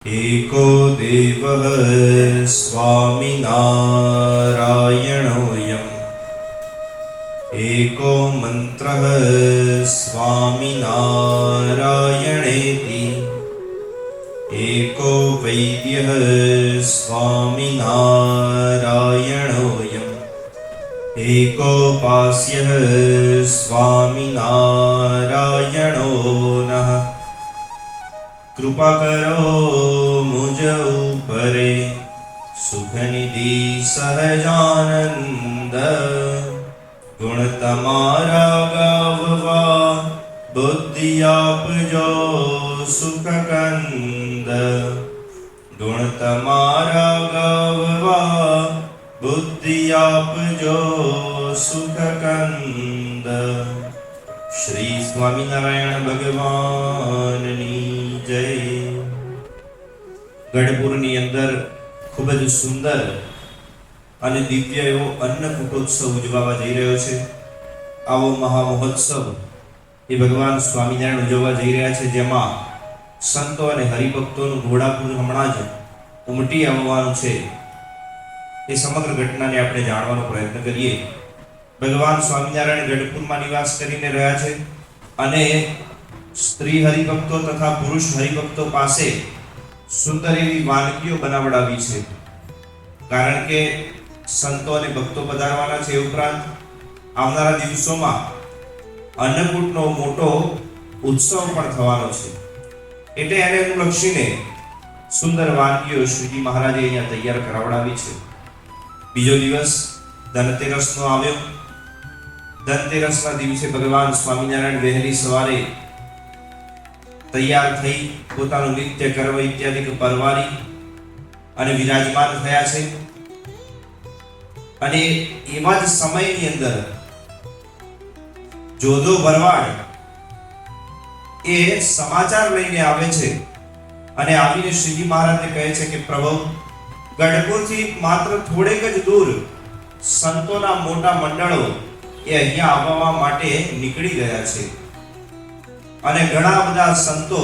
एको देवः स्वामिनारायणोऽयम् एको मन्त्रः स्वामिनारायणेति एको वैद्यः स्वामिनारायणोऽयम् एकोपास्यः स्वामिनारायणो नः। कृपा करो मुझ ऊपरे सुखनिधि सहजानंद गुण तमारा गाववा बुद्धि आपजो सुख कंद गुण तमारा गाववा बुद्धि आपजो सुख कंद। श्री स्वामीनारायण भगवाननी जय। ગઢપુરની અંદર ખૂબ જ સુંદર અને દિવ્ય એવો અન્નકૂટોત્સવ ઉજવવા જઈ રહ્યો છે। આવો મહા મહોત્સવ એ ભગવાન સ્વામિનારાયણ ઉજવવા જઈ રહ્યા છે, જેમાં સંતો અને હરિભક્તોનું ઘોડાપુર હમણાં જ ઉમટી આવવાનું છે। એ સમગ્ર ઘટનાને આપણે જાણવાનો પ્રયત્ન કરીએ। ભગવાન સ્વામિનારાયણ ગઢપુરમાં નિવાસ કરીને રહ્યા છે અને સ્ત્રી હરિભક્તો તથા પુરુષ હરિભક્તો પાસે સુંદર એવી વાનગીઓ બનાવડાવી છે, કારણ કે સંતો અને ભક્તો પધારવાના છે। ઉપરાંત આવનારા દિવસોમાં અન્નકૂટનો મોટો ઉત્સવ પણ થવાનો છે, એટલે એને અનુલક્ષીને સુંદર વાનગીઓ શ્રીજી મહારાજે અહીંયા તૈયાર કરાવડાવી છે। બીજો દિવસ ધનતેરસનો આવ્યો। ધનતેરસના દિવસે ભગવાન સ્વામિનારાયણ વહેલી સવારે તૈયાર થઈ પોતાનું નિત્ય કર્મ ઇત્યાદિ પરવારી અને વિરાજમાન થયા છે। અને એવા જ સમયની અંદર જોધો ભરવાડ એ સમાચાર લઈને આવે છે અને આવીને શ્રીજી મહારાજને કહે છે કે પ્રભુ, ગઢપુરથી માત્ર થોડેક જ દૂર સંતોના મોટા મંડળો એ અહીંયા આવવા માટે નીકળી ગયા છે અને ઘણા બધા સંતો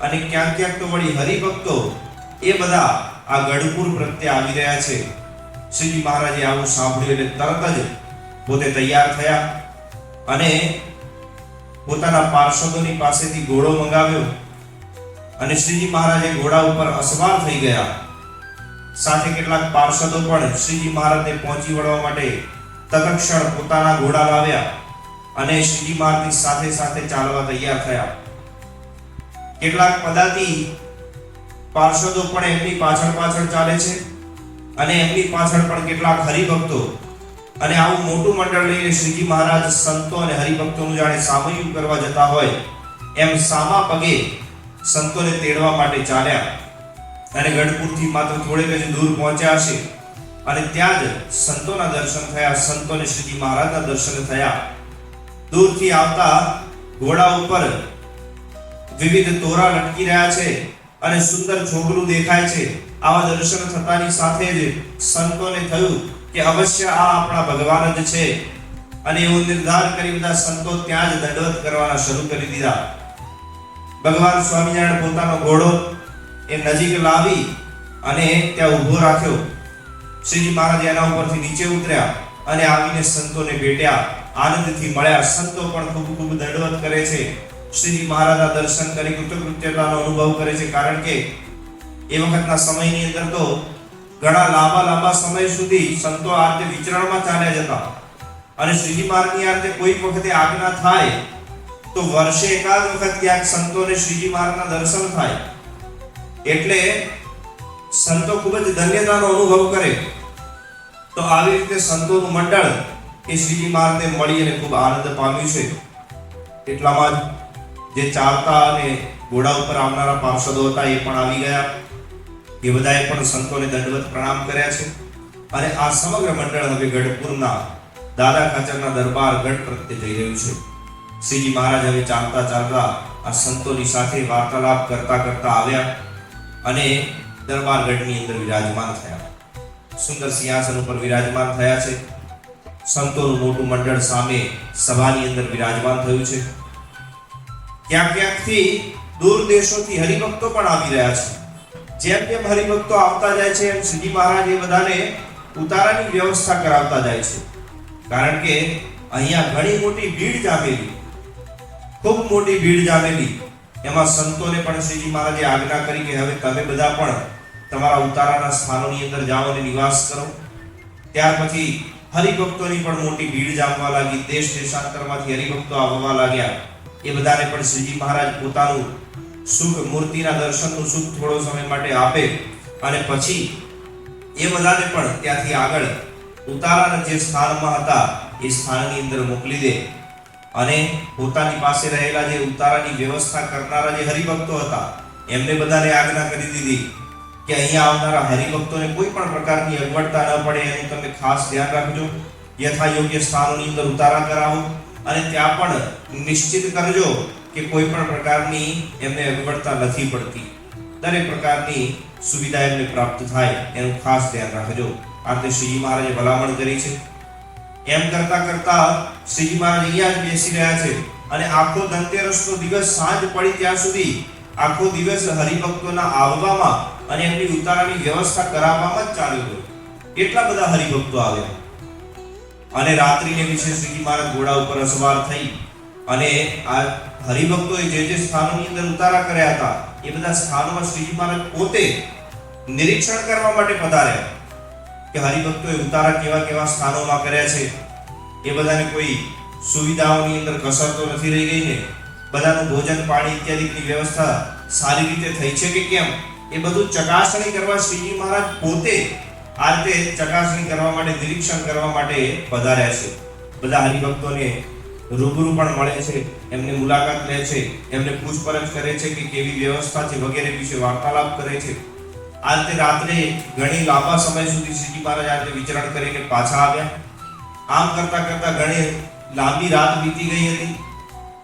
અને ક્યાંક ક્યાંક તો વળી હરિભક્તો એ બધા આ ગઢપુર પ્રત્યે આવી રહ્યા છે। શ્રીજી મહારાજે આવું સાંભળ્યું એટલે તરત જ પોતે તૈયાર થયા અને પોતાના પાર્ષદોની પાસેથી ઘોડો મંગાવ્યો અને શ્રીજી મહારાજે ઘોડા ઉપર અસવાર થઈ ગયા। સાથે કેટલાક પાર્ષદો પણ શ્રીજી મહારાજને પહોંચી વળવા માટે તત્ક્ષણ પોતાના ઘોડા લાવ્યા અને શ્રીજી મહારાજની સાથે સાથે ચાલવા તૈયાર થયા। કેટલાક પદાતી પાર્ષદો પણ એમની પાછળ પાછળ ચાલે છે અને એમની પાછળ પણ કેટલાક હરિભક્તો, અને આવું મોટું મંડળ લઈને શ્રીજી મહારાજ સંતો અને હરિભક્તોનું જાણે સામયું કરવા જતા હોય એમ સામા પગે સંતોને તેડવા માટે ચાલ્યા અને ગઢપુરથી માત્ર થોડેક જ દૂર પહોંચ્યા હશે અને ત્યાં જ સંતોના દર્શન થયા। સંતોને શ્રીજી મહારાજના દર્શન થયા। દૂરથી આવતા ઘોડા ઉપર વિવિધ તોરા લટકી રહ્યા છે અને સુંદર છોગલું દેખાય છે। આવા દર્શન થતાની સાથે જ સંતોને થયું કે અવશ્ય આ આપણા ભગવાન જ છે અને એવો નિર્ધાર કરી બધા સંતો ત્યાં જ દંડવત કરવાના શરૂ કરી દીધા। ભગવાન સ્વામિનારાયણ પોતાનો ઘોડો એ નજીક લાવી અને ત્યાં ઊભો રાખ્યો। શ્રીજી મહારાજ એના ઉપરથી નીચે ઉતર્યા અને આવીને સંતોને ભેટ્યા, આનંદથી મળ્યા। સંતો પણ ખૂબ ખૂબ દંડવત કરે છે, શ્રીજી મહારાજના દર્શન કરી કૃતજ્ઞતાનો અનુભવ કરે છે, કારણ કે એ વખતના સમયની અંદર તો ઘણા લાંબા સમય સુધી સંતો આ રીતે વિચરણમાં ચાલ્યા જતા અને શ્રીજી મહારાજની આ રીતે કોઈક વખતે આજ્ઞા થાય તો વર્ષે એકાદ વખત ક્યાંક સંતોને શ્રીજી મહારાજના દર્શન થાય, એટલે સંતો ખૂબ જ ધન્યતાનો અનુભવ કરે। તો આવી રીતે સંતોનું મંડળ એ શ્રીજી મહારાજને મળી અને ખૂબ આનંદ પામ્યું છે। એટલામાં જ જે ચાલતા અને ઘોડા ઉપર આવનારા પાર્ષદો હતા એ પણ આવી ગયા। એ બધાએ પણ સંતોને દંડવત પ્રણામ કર્યા છે અને આ સમગ્ર મંડળ હવે ગઢપુરના દાદા ખાચરના દરબાર ગઢ પ્રત્યે જઈ રહ્યું છે। શ્રીજી મહારાજ હવે ચાલતા ચાલતા આ સંતોની સાથે વાર્તાલાપ કરતા કરતા આવ્યા અને દરબાર ગઢની અંદર વિરાજમાન થયા। સુંદર સિંહાસન ઉપર વિરાજમાન થયા છે। સંતોનું મોટું મંડળ સામે સભાની અંદર વિરાજમાન થયું છે। ક્યાંક ક્યાંકથી દૂર દેશોથી હરિભક્તો પણ આવી રહ્યા છે જેમ જેમ હરિભક્તો આવતા જાય છે એમ શ્રીજી મહારાજ એ બધાને ઉતારાની વ્યવસ્થા કરાવતા જાય છે, કારણ કે અહીંયા ઘણી મોટી ભીડ જામેલી, ખૂબ મોટી ભીડ જામેલી. એમાં સંતોને પણ શ્રીજી મહારાજે આજ્ઞા કરી કે હવે તમે બધા પણ તમારા ઉતારાના સ્થાનોની અંદર જાઓ અને નિવાસ કરો. ત્યાર પછી હરિભક્તોની પણ મોટી ભીડ જામવા લાગી. દેશ દેશાંતરમાંથી હરિભક્તો આવવા લાગ્યા. એ બધાને પણ શ્રીજી મહારાજ પોતાનું સુખ, મૂર્તિના દર્શનનું સુખ થોડો સમય માટે આપે અને પછી એ બધાને પણ ત્યાંથી આગળ ઉતારાના જે સ્થાનમાં હતા એ સ્થાનની અંદર મોકલી દે અને પોતાની પાસે રહેલા જે ઉતારાની વ્યવસ્થા કરનારા જે હરિભક્તો હતા એમને બધાને આજ્ઞા કરી દીધી કે અહીંયા આવનારા હરિભક્તોને કોઈ પણ પ્રકારની અગવડતા ન પડે એનું તમે ખાસ ધ્યાન રાખજો. યથા યોગ્ય સ્થાનોની અંદર ઉતારા કરાવો અને ત્યાં પણ નિશ્ચિત કરજો કે કોઈ પણ પ્રકારની એમને અગવડતા નથી પડતી. દરેક પ્રકારની સુવિધા એમને પ્રાપ્ત થાય એનું ખાસ ધ્યાન રાખજો. આ તે શ્રીજી મહારાજે ભલામણ કરી છે. એમ કરતા કરતા શ્રીજી મહારાજ અહીંયા જ બેસી રહ્યા છે અને આખો ધનતેરસનો દિવસ સાંજ પડી ત્યાં સુધી આખો દિવસ હરિભક્તોના આવવામાં અને એમની ઉતારાની વ્યવસ્થા કરાવવામાં જ ચાલ્યો ગયો. એટલા બધા હરિભક્તો આવ્યા અને રાત્રિને વિશે શ્રીજી મહારાજ ઘોડા ઉપર સવાર થઈ અને આ હરિભક્તોએ જે જે સ્થાનોની અંદર ઉતારા કર્યા હતા એ બધા સ્થાનોમાં શ્રીજી મહારાજ પોતે નિરીક્ષણ કરવા માટે પધાર્યા કે હરિભક્તોએ ઉતારા કેવા કેવા સ્થાનોમાં કર્યા છે, એ બધાને કોઈ સુવિધાઓની અંદર કસર તો નથી રહી ગઈ ને, બધાનું ભોજન પાણી ઇત્યાદિની વ્યવસ્થા સારી રીતે થઈ છે કે કેમ, એ બધું ચકાસણી કરવા શ્રીજી મહારાજ પોતે આ રીતે ચકાસણી કરવા માટે, નિરીક્ષણ કરવા માટે પધાર્યા છે. બધા હરિભક્તોને રૂબરૂ પણ મળે છે, એમને મુલાકાત લે છે, એમને પૂછપરછ કરે છે કે કેવી વ્યવસ્થા છે વગેરે વિશે વાર્તાલાપ કરે છે. આ રીતે રાત્રે ઘણી લાંબા સમય સુધી શ્રીજી મહારાજ આ રીતે વિચરણ કરીને પાછા આવ્યા. આમ કરતા કરતા ઘણી લાંબી રાત વીતી ગઈ હતી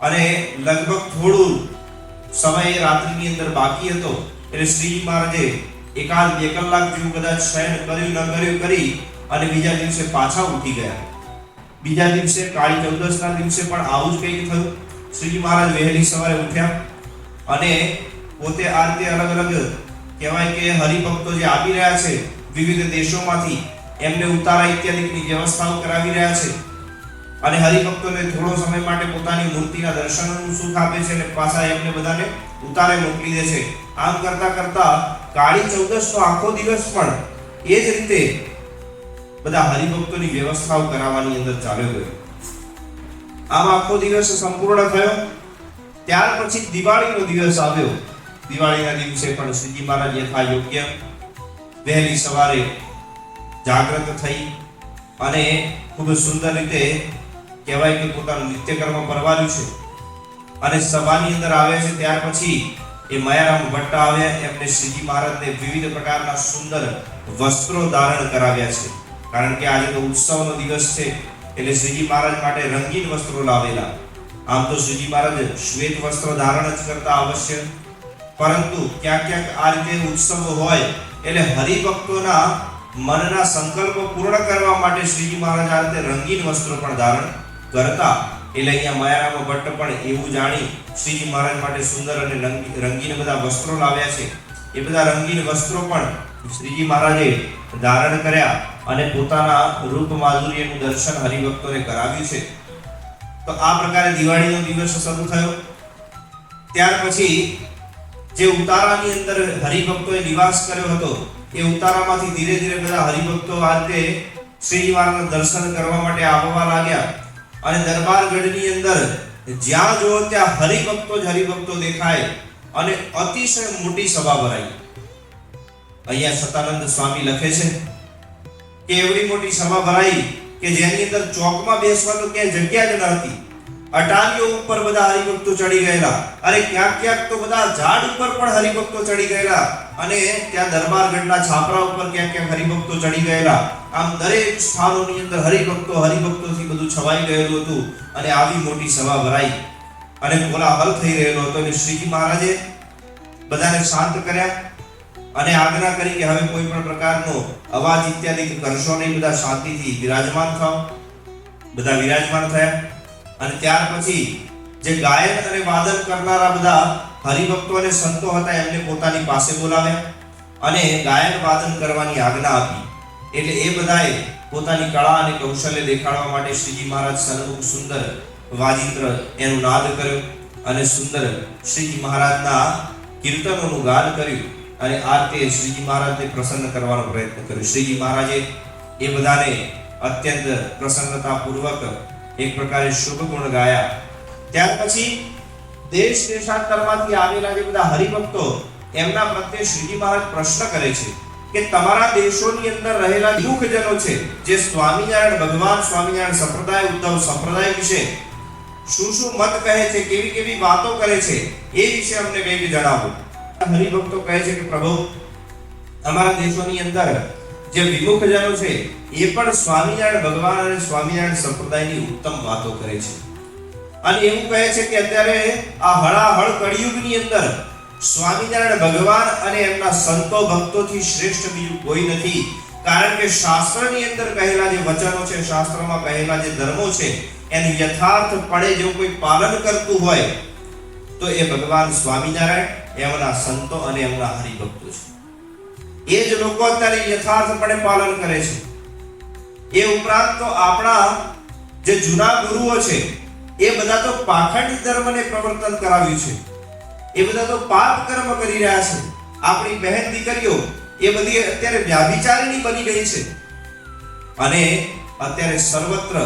અને લગભગ થોડું સમય રાત્રિની અંદર બાકી હતો એટલે શ્રીજી મહારાજે એકાદ 2 કલાક જેવું કદાચ શયન કર્યું ન કર્યું કરી અને બીજા દિવસે પાછા ઉઠી ગયા. બીજા દિવસે કાળી ચૌદસના દિવસે પણ આવું જ કંઈક થયું. શ્રીજી મહારાજ વહેલી સવારે ઉઠ્યા અને પોતે આ રીતે અલગ અલગ કહેવાય કે હરિભક્તો જે આવી રહ્યા છે વિવિધ દેશોમાંથી એમને ઉતારા ઇત્યાદિની વ્યવસ્થાઓ કરાવી રહ્યા છે અને હરિભક્તોને થોડો સમય માટે પોતાની મૂર્તિના દર્શનનું સુખ આપે છે અને પાછા એમને બધાને ઉતારે મોકલી દે છે. આમ કરતા કરતા કાળી ચૌદસનો આખો દિવસ પણ એ જ રીતે બધા હરિભક્તોની વ્યવસ્થાઓ કરાવવાની અંદર ચાલ્યો ગયો. આમ આખો દિવસ સંપૂર્ણ થયો. ત્યાર પછી દિવાળીનો દિવસ આવ્યો. દિવાળીના દિવસે પણ શ્રીજી મહારાજ યથા યોગ્ય વહેલી સવારે જાગૃત થઈ અને ખૂબ સુંદર રીતે કહેવાય કે પોતાનું નિત્યકર્મ પરવાર્યું છે અને સભાની અંદર આવે છે. ત્યાર પછી એ મયારામ ભટ્ટ આવ્યા, એમને શ્રીજી મહારાજને વિવિધ પ્રકારના સુંદર વસ્ત્રો ધારણ કરાવ્યા છે, કારણ કે આજે તો ઉત્સવનો દિવસ છે એટલે શ્રીજી મહારાજ માટે રંગીન વસ્ત્રો લાવેલા. આમ તો શ્રીજી મહારાજ શ્વેત વસ્ત્ર ધારણ જ કરતા અવશ્ય, પરંતુ ક્યાંક ક્યાંક આ રીતે ઉત્સવ હોય એટલે હરિભક્તોના મનના સંકલ્પો પૂર્ણ કરવા માટે શ્રીજી મહારાજ આ રીતે રંગીન વસ્ત્રો પણ ધારણ કરતા. એટલે અહીંયા મયારામ ભટ્ટ પણ એવું જાણી શ્રીજી મહારાજ માટે સુંદર અને રંગીન બધા વસ્ત્રો લાવ્યા છે. એ બધા રંગીન વસ્ત્રો પણ શ્રીજી મહારાજે ધારણ કર્યા અને પોતાના રૂપ માધુર્યનું દર્શન હરિભક્તોને કરાવ્યું છે. તો આ પ્રકારે દિવાળીનો દિવસ શરૂ થયો. ત્યાર પછી જે ઉતારાની અંદર હરિભક્તોએ નિવાસ કર્યો હતો એ ઉતારામાંથી ધીરે ધીરે બધા હરિભક્તો આ રીતે શ્રીજી મહારાજના દર્શન કરવા માટે આવવા લાગ્યા અને દરબારગઢની અંદર જ્યાં જો ત્યાં હરિભક્તો જ હરિભક્તો દેખાય અને અતિશય મોટી સભા ભરાઈ. અહીંયા સતાનંદ સ્વામી લખે છે કે એવડી મોટી સભા ભરાઈ કે જેની અંદર ચોકમાં બેસવા તો ક્યાંય જગ્યા જ ન હતી. અટારીઓ ઉપર બધા હરિભક્તો ચડી ગયેલા, અરે ક્યાંક ક્યાંક તો બધા ઝાડ ઉપર પણ હરિભક્તો ચડી ગયેલા અને ત્યાં દરબારગઢના છાપરા ઉપર ક્યાંક ક્યાંક હરિભક્તો ચડી ગયેલા. આમ દરેક સ્થાનોની અંદર હરિભક્તોથી બધું છવાઈ ગયેલું હતું અને આવી મોટી સભા ભરાઈ અને કોલાહલ થઈ રહેલો હતો. અને શ્રીજી મહારાજે બધાને શાંત કર્યા અને આજ્ઞા કરી કે હવે કોઈ પણ પ્રકારનો અવાજ ઇત્યાદિ કરશો નહીં, બધા શાંતિથી વિરાજમાન થાઓ. બધા વિરાજમાન થયા અને ત્યાર પછી જે ગાયન અને વાદન કરનારા બધા હરિભક્તો અને સંતો હતા એમને પોતાની પાસે બોલાવ્યા અને ગાયન વાદન કરવાની આજ્ઞા આપી. એટલે એ બધાએ પોતાની કળા અને કૌશલ્ય દેખાડવા માટે શ્રીજી મહારાજ સન્મુખ સુંદર વાજિંત્ર એનું નાદ કર્યો અને સુંદર શ્રીજી મહારાજના કીર્તનોનું ગાન કર્યું અને આ રીતે શ્રીજી મહારાજને પ્રસન્ન કરવાનો પ્રયત્ન કર્યો. શ્રીજી મહારાજે એ બધાને અત્યંત પ્રસન્નતાપૂર્વક એક પ્રકારે શુભ ગુણ ગાયા. ત્યાર પછી દેશ દેશાંતરમાંથી આવેલા જે બધા હરિભક્તો એમના પ્રત્યે શ્રીજી મહારાજ પ્રશ્ન કરે છે કે તમારા દેશોની અંદર રહેલા વિમુખજનો છે જે સ્વામિનારાયણ ભગવાન, સ્વામિનારાયણ સંપ્રદાય, ઉદ્ધવ સંપ્રદાય વિશે શું શું મત કહે છે, કેવી કેવી વાતો કરે છે, એ વિશે અમને કંઈક જણાવો. હરિભક્તો કહે છે કે પ્રભુ, અમારા દેશોની અંદર જે વિમુખજનો છે એ પણ સ્વામિનારાયણ ભગવાન અને સ્વામિનારાયણ સંપ્રદાયની ઉત્તમ વાતો કરે છે અને એવું કહે છે કે અત્યારે આ હળાહળ કળિયુગની અંદર સ્વામિનારાયણ ભગવાન અને એમના સંતો ભક્તોથી શ્રેષ્ઠ બીજું કોઈ નથી. કારણ કે શાસ્ત્રની અંદર કહેલા જે વચનો છે, શાસ્ત્રમાં કહેલા જે ધર્મો છે એનું યથાર્થપણે જો કોઈ પાલન કરતું હોય તો એ ભગવાન સ્વામિનારાયણ, એમના સંતો અને એમના હરિભક્તો છે. એ જ લોકો અત્યારે યથાર્થપણે પાલન કરે છે. એ ઉપરાંત તો આપણા જે જૂના ગુરુઓ છે એ બધા તો પાખંડી ધર્મને પ્રવર્તન કરાવ્યું છે. એ બધા તો પાપ કર્મ કરી રહ્યા છે. આપણી બહેન દીકરીઓ એ બધી અત્યારે વ્યાભિચારીણી બની ગઈ છે અને અત્યારે સર્વત્ર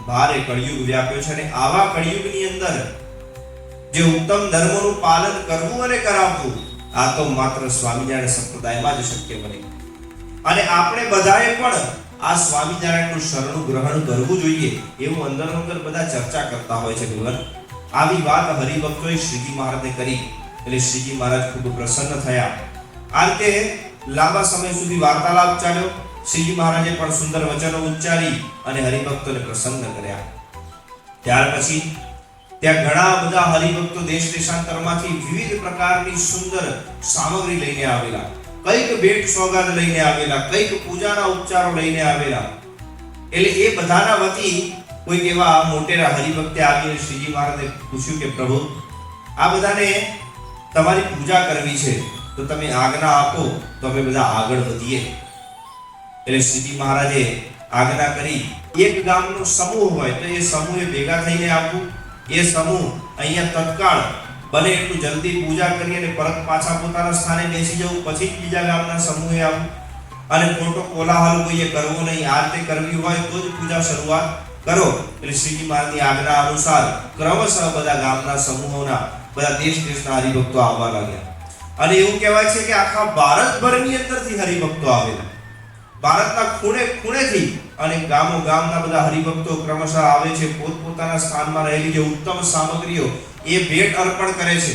ભારે કળિયુગ વ્યાપ્યો છે અને આવા કળિયુગની અંદર જે ઉત્તમ ધર્મોનું પાલન કરવું અને કરાવવું આ તો માત્ર સ્વામિનારાયણ સંપ્રદાયમાં જ શક્ય બને. અને આપણે બધાએ પણ આ સ્વામિનારાયણનું શરણું ગ્રહણ કરવું જોઈએ એવું અંદરો અંદર બધા ચર્ચા કરતા હોય છે. ભગવાન આવી વાત હરિભક્તોએ શ્રીજી મહારાજને કરી એટલે શ્રીજી મહારાજ ખૂબ પ્રસન્ન થયા. આ રીતે લાંબા સમય સુધી વાર્તાલાપ ચાલ્યો. શ્રીજી મહારાજે પણ સુંદર વચનો ઉચ્ચારી અને હરિભક્તોને પ્રસન્ન કર્યા. ત્યાર પછી ત્યાં ઘણા બધા હરિભક્તો દેશ દેશાંતરમાંથી વિવિધ પ્રકારની સુંદર સામગ્રી લઈને આવેલા, કઈક ભેટ સોગાદ લઈને આવેલા, કઈક પૂજાના ઉપચારો લઈને આવેલા. એટલે એ બધાના વતી કોઈક એવા મોટેરા હરિભક્તે આવીને શ્રીજી મહારાજે પૂછ્યું કે પ્રભુ, આ બધાને તમારી પૂજા કરવી છે તો તમે આજ્ઞા આપો તો અમે બધા આગળ વધીએ. એટલે શ્રીજી મહારાજે આજ્ઞા કરી. એક ગામનો સમૂહ હોય તો એ સમૂહે ભેગા થઈને આવવું, એ સમૂહ અહીંયા તત્કાળ બને એટલું જલ્દી પૂજા કરી અને પરત પાછા પોતાના સ્થાને બેસી જવું, પછી જ બીજા ગામના સમૂહે આવવું અને ખોટો કોલાહલ કોઈએ કરવો નહીં. આ રીતે કરવી હોય તો જ પૂજા શરૂઆત કરો. એટલે શ્રીજી મહારાજની આજ્ઞા અનુસાર ક્રમશઃ બધા ગામના સમૂહોના, બધા દેશ દેશના હરિભક્તો આવવા લાગ્યા અને એવું કહેવાય છે કે આખા ભારતભરની અંદરથી હરિભક્તો આવેલા. ભારતના ખૂણે ખૂણેથી અને ગામો ગામના બધા હરિભક્તો ક્રમશઃ આવે છે. પોતપોતાના સ્થાનમાં રહેલી જે ઉત્તમ સામગ્રીઓ એ ભેટ અર્પણ કરે છે.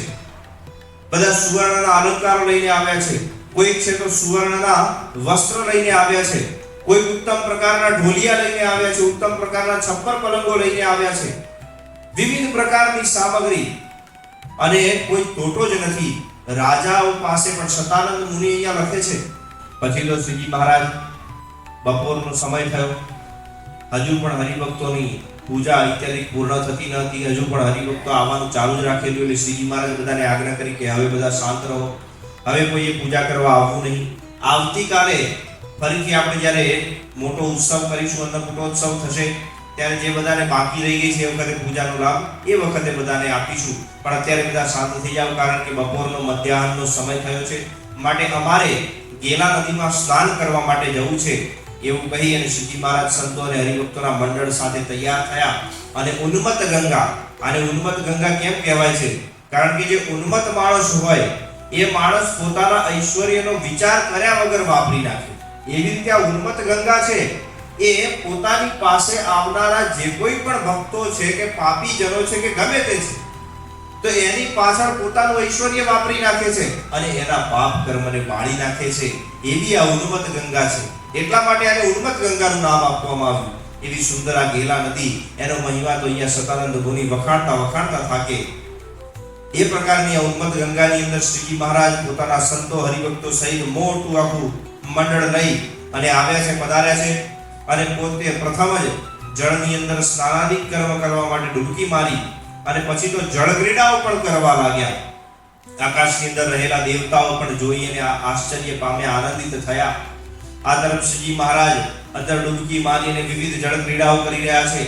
બધા સુવર્ણના અલંકારો લઈને આવ્યા છે, કોઈક છે તો સુવર્ણના વસ્ત્ર લઈને આવ્યા છે, કોઈ ઉત્તમ પ્રકારના ઢોલિયા લઈને આવ્યા છે, ઉત્તમ પ્રકારના છપ્પર પલંગો લઈને આવ્યા છે, વિવિધ પ્રકારની સામગ્રી. અને કોઈ ટોટો જ નથી. રાજાઓ પાસે પણ શતાનંદ મુનિ અહીંયા લખે છે. પછી તો શ્રીજી મહારાજ બપોરનો સમય થયો, હજુ પણ હરિભક્તોની પૂજા ઇત્યાદિ પૂર્ણ થતી ન હતી. હજુ પણ હરિભક્તો આવવાનું ચાલુ જ રાખેલું. એટલે શ્રીજી મહારાજ બધાને આજ્ઞા કરી કે હવે બધા શાંત રહો, હવે કોઈએ પૂજા કરવા આવવું નહીં. આવતીકાલે ફરીથી આપણે જ્યારે મોટો ઉત્સવ કરીશું, અન્નકૂટોત્સવ થશે, ત્યારે જે બધાને બાકી રહી ગઈ છે એ વખતે પૂજાનો લાભ એ વખતે બધાને આપીશું. પણ અત્યારે બધા શાંત થઈ જાવ, કારણ કે બપોરનો મધ્યાહનનો સમય થયો છે, માટે અમારે ગેલા નદીમાં સ્નાન કરવા માટે જવું છે એવું કહી અને શ્રીજી મહારાજ સંતો અને હરિભક્તોના મંડળ સાથે તૈયાર થયા અને ઉન્મત્ત ગંગા, આને ઉન્મત્ત ગંગા કેમ કહેવાય છે? કારણ કે જે ઉન્મત્ત માણસ હોય એ માણસ પોતાના ઐશ્વર્યનો વિચાર કર્યા વગર વાપરી નાખે. એવી રીતે આ ઉન્મત્ત ગંગા છે એ પોતાની પાસે આવનારા જે કોઈ પણ ભક્તો છે કે પાપી જનો છે કે ગમે તે છે તો એની પાછળ પોતાનું ઐશ્વર્ય વાપરી નાખે છે અને એના પાપ કર્મને બાળી નાખે છે. એવી આ ઉન્મત્ત ગંગા છે. એટલા માટે આને ઉન્મત્ત ગંગાનું નામ આપવામાં આવ્યું. એવી સુંદર આ ગેલા નદી, એનો મહિમા તો અહીંયા સતાનંદ મુનિ વખાણતા થાકે. એ પ્રકારની આ ઉન્મત્ત ગંગાની અંદર શ્રીજી મહારાજ પોતાના સંતો હરિભક્તો સહિત મોટું આખું મંડળ લઈ અને આવ્યા છે, પધાર્યા છે અને પોતે પ્રથમ જ જળની અંદર સ્નાનાદિક કર્મ કરવા માટે ડૂબકી મારી અને પછી તો જળ ક્રીડાઓ પણ કરવા લાગ્યા. આકાશની અંદર રહેલા દેવતાઓ પણ જોઈ અને આશ્ચર્ય પામ્યા, આનંદિત થયા. આ તરફ શ્રીજી મહારાજ અંદર ડૂબકી મારીને વિવિધ જળ ક્રીડાઓ કરી રહ્યા છે.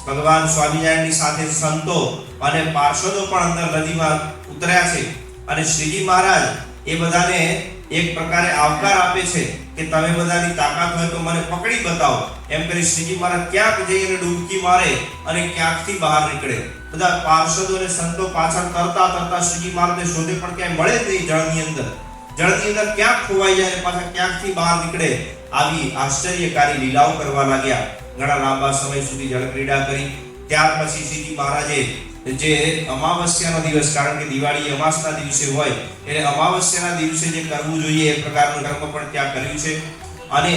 ભગવાન સ્વામિનારાયણની સાથે સંતો અને પાર્ષદો પણ અંદર નદીમાં ઉતર્યા છે અને શ્રીજી મહારાજ એ બધાને એક પ્રકારે આવકાર આપે છે કે તમે બધાની તાકાત હોય તો મને પકડી બતાવો. એમ કરી શ્રીજી મહારાજ ક્યાંક જઈને ડૂબકી મારે અને ક્યાંકથી બહાર નીકળે. બધા પાર્ષદો અને સંતો પાછળ તરતા તરતા શ્રીજી મહારાજને શોધે પણ ક્યાંય મળે જ નહીં. જળની અંદર ક્યાંક ખોવાઈ જાય અને પાછા ક્યાંકથી બહાર નીકળે. આવી આશ્ચર્યકારી લીલાઓ કરવા લાગ્યા. ઘણા લાંબા સમય સુધી જળ ક્રીડા કરી. ત્યાર પછી શ્રીજી મહારાજે જે અમાવસ્યાનો દિવસ, કારણ કે દિવાળી અમાસના દિવસે હોય એટલે અમાવસ્યાના દિવસે જે કરવું જોઈએ એ પ્રકારનું કર્મ પણ ત્યાં કર્યું છે. અને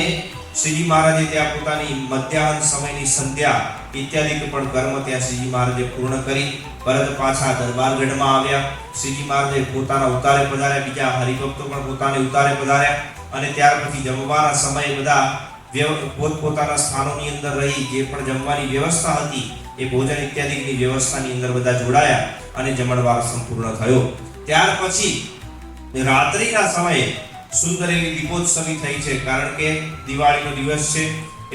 શ્રીજી મહારાજે ત્યાં પોતાની મધ્યાહન સમયની સંધ્યા ઇત્યાદિ પણ કર્મ ત્યાં શ્રીજી મહારાજે પૂર્ણ કરી પરત પાછા દરબારગઢમાં આવ્યા. શ્રીજી મહારાજે પોતાના ઉતારે પધાર્યા, બીજા હરિભક્તો પણ પોતાને ઉતારે પધાર્યા અને ત્યાર પછી જમવાના સમયે બધા પોતપોતાના સ્થાનોની અંદર રહી જે પણ જમવાની વ્યવસ્થા હતી એ ભોજન ઇત્યાદિની વ્યવસ્થાની અંદર બધા જોડાયા અને જમણવાર સંપૂર્ણ થયો. ત્યાર પછી રાત્રિના સમયે સુંદર એવી દીપોત્સવી થઈ છે, કારણ કે દિવાળીનો દિવસ છે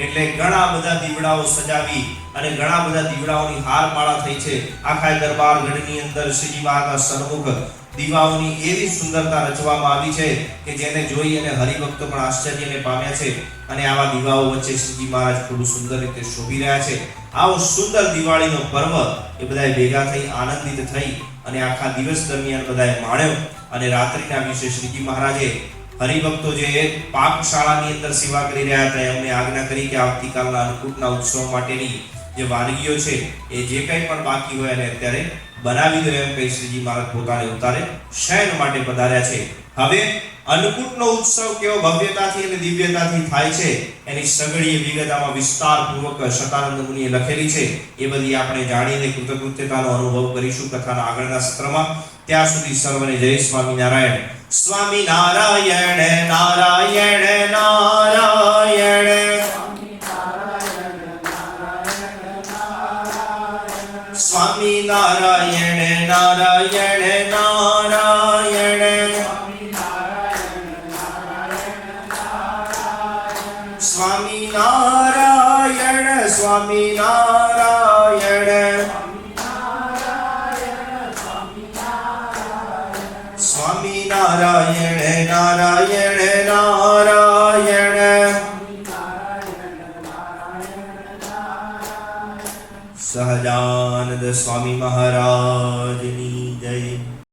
એટલે ઘણા બધા દીવડાઓ સજાવી અને ઘણા બધા દીવડાઓની હારમાળા થઈ છે. આખા દરબારગઢની અંદર શ્રીજી મહારાજના સન્મુખ દીવાઓની એવી સુંદરતા રચવામાં આવી છે કે જેને જોઈ અને હરિભક્તો પણ આશ્ચર્યને પામ્યા છે. અને આવા દીવાઓ વચ્ચે શ્રીજી મહારાજ ખૂબ સુંદર રીતે શોભી રહ્યા છે. આવો સુંદર દિવાળીનો પર્વ એ બધાએ ભેગા થઈ આનંદિત થઈ અને આખા દિવસ દરમિયાન બધાએ માણ્યો. અને રાત્રિના વિશે શ્રીજી મહારાજે હરિભક્તો જે પાકશાળાની અંદર સેવા કરી રહ્યા હતા એમને આજ્ઞા કરી કે આવતીકાલના અન્નકૂટના ઉત્સવ માટેની જે વાનગીઓ છે એ જે કંઈ પણ બાકી હોય અને અત્યારે બનાવી દો એમ કહી શ્રીજી મહારાજ પોતાને ઉતારે શયન માટે પધાર્યા છે. હવે અન્નકૂટનો ઉત્સવ કેવો ભવ્યતાથી અને દિવ્યતાથી થાય છે એની સઘળી વિગત આમાં વિસ્તારપૂર્વક શતાનંદ મુનિએ લખેલી છે. એ બધી આપણે જાણીને કૃતકૃત્યતાનો અનુભવ કરીશું કથાના આગળના સત્રમાં. ત્યાં સુધી સર્વને જય સ્વામિનારાયણ. સ્વામિનારાયણ નારાયણ નારાયણ, સ્વામિનારાયણ નારાયણ નારાયણ, સ્વામિનારાયણ સ્વામિનારાયણ, સ્વામિનારાયણ નારાયણ નારાયણ. સહજાનંદ સ્વામી મહારાજની